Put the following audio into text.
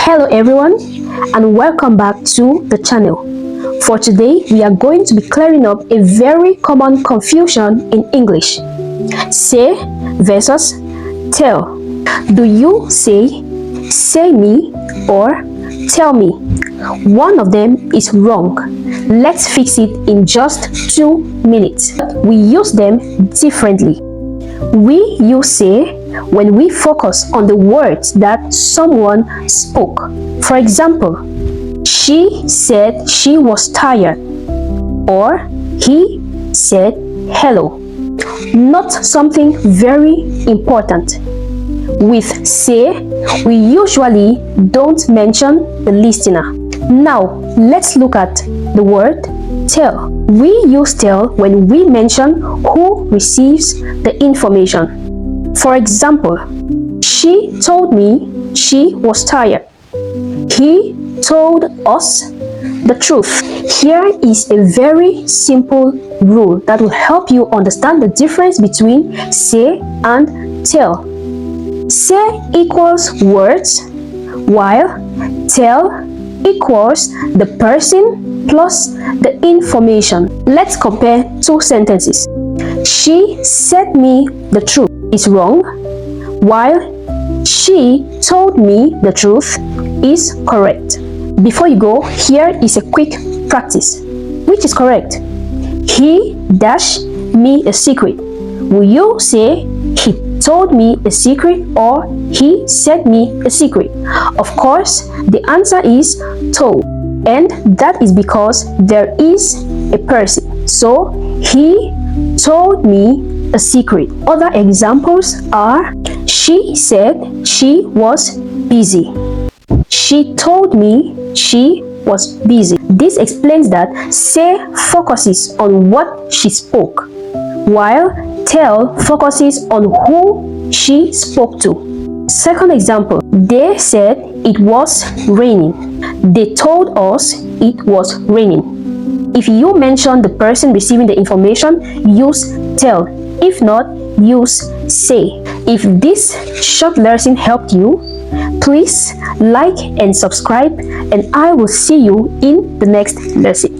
Hello everyone, and welcome back to the channel. For today, we are going to be clearing up a very common confusion in English. Say versus tell. Do you say me or tell me? One of them is wrong. Let's fix it in just 2 minutes. We use them differently. We use say when we focus on the words that someone spoke. For example, she said she was tired, or he said hello. Not something very important. With say, we usually don't mention the listener. Now, let's look at the word tell. We use tell when we mention who receives the information. For example, she told me she was tired. He told us the truth. Here is a very simple rule that will help you understand the difference between say and tell. Say equals words, while tell equals the person plus the information. Let's compare two sentences. She said me the truth is wrong, while she told me the truth is correct. Before you go, here is a quick practice. Which is correct? He dashed me a secret. Will you say he told me a secret or he said me a secret? Of course, the answer is told, and that is because there is a person. So, he told me a secret. Other examples are she said she was busy. She told me she was busy. This explains that say focuses on what she spoke, while tell focuses on who she spoke to. Second example, they said it was raining. They told us it was raining. If you mention the person receiving the information, use tell. If not, use say. If this short lesson helped you, please like and subscribe, and I will see you in the next lesson.